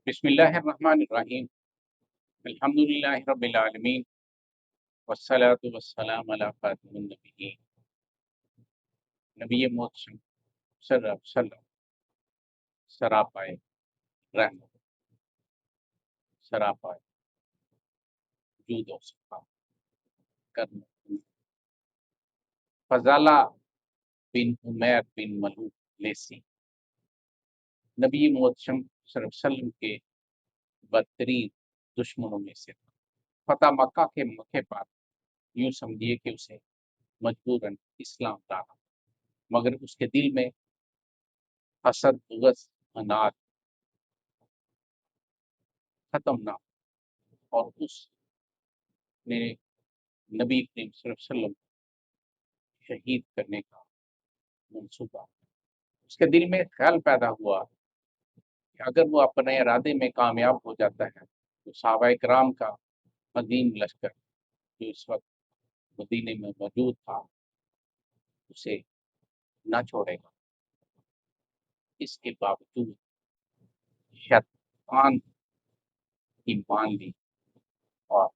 بسم اللہ الرحمن الرحیم۔ الحمدللہ رب العالمین، والصلاة والسلام علی خاتم النبیین نبی محتشم صلی اللہ علیہ وسلم سراپائے رحمت، سراپائے جود و صفا کرنا فضالہ بن عمیر بن ملوک لیسی نبی محتشم صلی اللہ علیہ وسلم کے بدترین دشمنوں میں سے تھا۔ فتح مکہ کے موقع پر یوں سمجھیے کہ اسے مجبوراً اسلام لانا، مگر اس کے دل میں حسد، بغض، اناد ختم نہ ہو، اور اس نے نبی کریم صلی اللہ علیہ وسلم شہید کرنے کا منصوبہ، اس کے دل میں خیال پیدا ہوا کہ اگر وہ اپنے ارادے میں کامیاب ہو جاتا ہے تو صحابہ کرام کا عظیم لشکر جو اس وقت مدینے میں موجود تھا اسے نہ چھوڑے گا۔ اس کے باوجود شیطان کی مان لی اور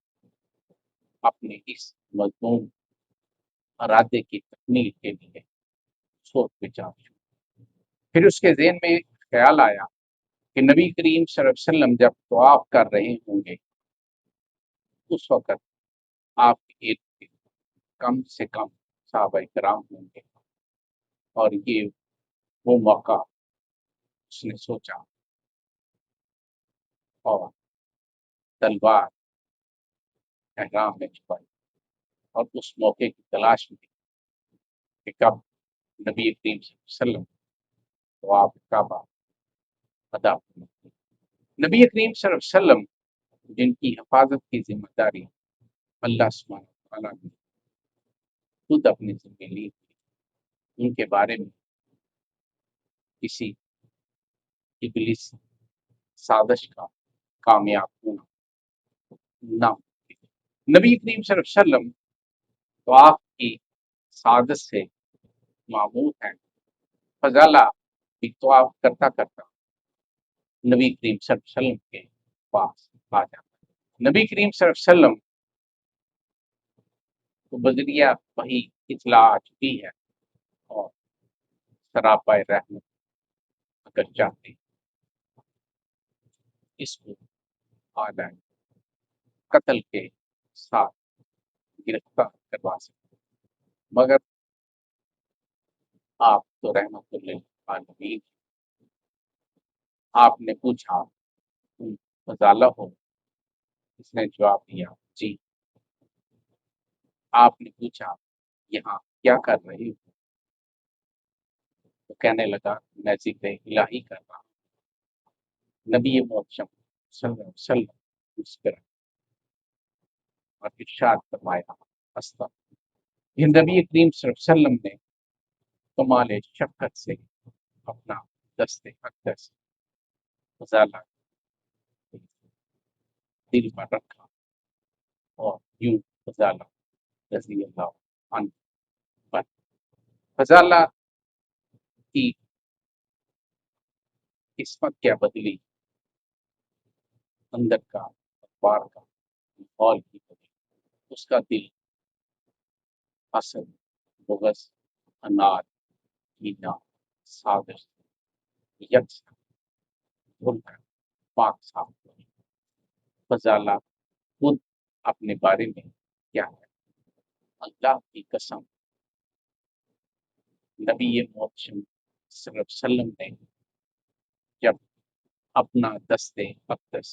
اپنے اس مضمون ارادے کی تکمیل کے لیے سوچ بچار شروع۔ پھر اس کے ذہن میں خیال آیا کہ نبی کریم صلی اللہ علیہ وسلم جب طواف کر رہے ہوں گے اس وقت آپ ایک کم سے کم صحابہ کرام ہوں گے، اور یہ وہ موقع اس نے سوچا اور تلوار احرام میں چھپائی اور اس موقع کی تلاش میں کہ کب نبی کریم صلی اللہ علیہ وسلم طواف کعبہ ادا کریں۔ نبی کریم صلی اللہ علیہ وسلم جن کی حفاظت کی ذمہ داری اللہ سبحانہ وتعالیٰ نے خود اپنے ذمہ لی تھی، ان کے بارے میں کسی ابلیس سازش کا کامیاب ہونا نہ ممکن۔ نبی کریم صلی اللہ علیہ وسلم طواف کی سازش سے معمور ہیں۔ فضالہ بھی طواف کرتا کرتا نبی کریم صلی اللہ علیہ وسلم کے پاس آ جاتا۔ نبی کریم صلی اللہ علیہ وسلم کو بذریعہ وحی اطلاع آ چکی ہے، اور سراپائے رحمت اگر چاہتے اس کو آدھا قتل کے ساتھ گرفتار کروا سکتے، مگر آپ تو رحمت للعالمین، آپ نے پوچھا تم فضالہ ہو؟ اس نے جواب دیا جی۔ آپ نے پوچھا یہاں کیا کر رہی ہو؟ تو کہنے لگا میں ذکر الہی کر رہا ہوں۔ نبی محتشم صلی اللہ علیہ وسلم مسکرا اور ارشاد فرمایا استغفر۔ یہ نبی کریم صلی اللہ علیہ وسلم نے کمال شفقت سے اپنا دست اقدس فضالہ دل پر رکھا اور یوں فضالہ رضی اللہ عنہ پر فضالہ کی قسمت کیا بدلی، اندر کا اخبار کا ماحول کی بدلی، اس کا دل حسد، بغض، اناد، کینہ، سازش یکساں دھل کر پاک صاف ہوئی۔ فضالہ خود اپنے بارے میں کیا ہے، اللہ کی قسم نبی محتشم صلی اللہ علیہ وسلم نے جب اپنا دست اقدس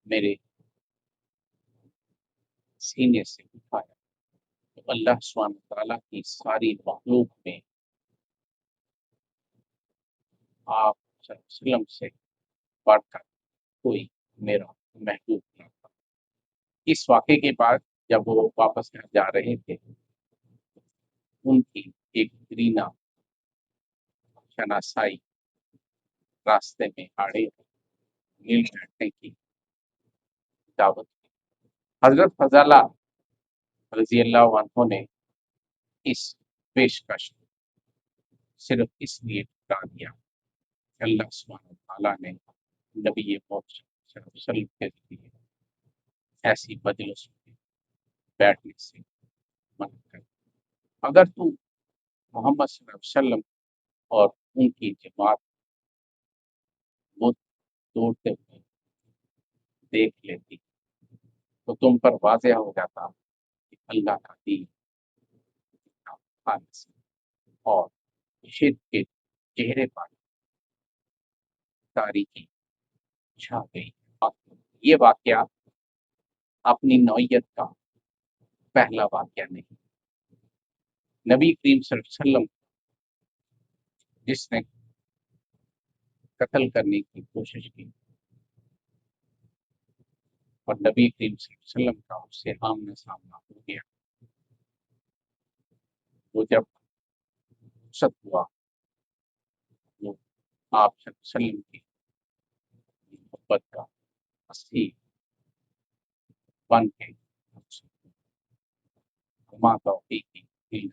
میرے سینے سے اٹھایا تو اللہ سبحانہ تعالیٰ کی ساری مخلوق میں آپ صلی اللہ علیہ وسلم سے بڑھ کر کوئی میرا محبوب نہ تھا۔ اس واقعے کے بعد جب وہ واپس گھر جا رہے تھے، ان کی ایک رینا شناسائی راستے میں آڑے مل بیٹھنے کی دعوت دی۔ حضرت فضالہ رضی اللہ عنہ نے اس پیشکش صرف اس لیے ٹھکرا دیا کہ اللہ سبحانہ تعالیٰ نے نبی موت صلی اللہ علیہ وسلم کے ذریعے ایسی مجلس میں بیٹھنے سے منع کر۔ اگر تو محمد صلی اللہ علیہ وسلم اور ان کی جماعت بت توڑتے ہوئے دیکھ لیتی تو تم پر واضح ہو جاتا کہ اللہ کا دین کتنا خالص ہے، اور شرک کے چہرے پر تاریکی چھا گئی۔ یہ واقعہ اپنی نوعیت کا پہلا واقعہ نہیں۔ نبی کریم صلی اللہ علیہ وسلم جس نے قتل کرنے کی کوشش کی اور نبی کریم صلی اللہ علیہ وسلم کا اس سے آمنا سامنا ہو گیا، وہ جب رخصت ہوا، وہ آپ صلی اللہ علیہ وسلم کی محبت کا اصلی بن کے ماں توفیق کی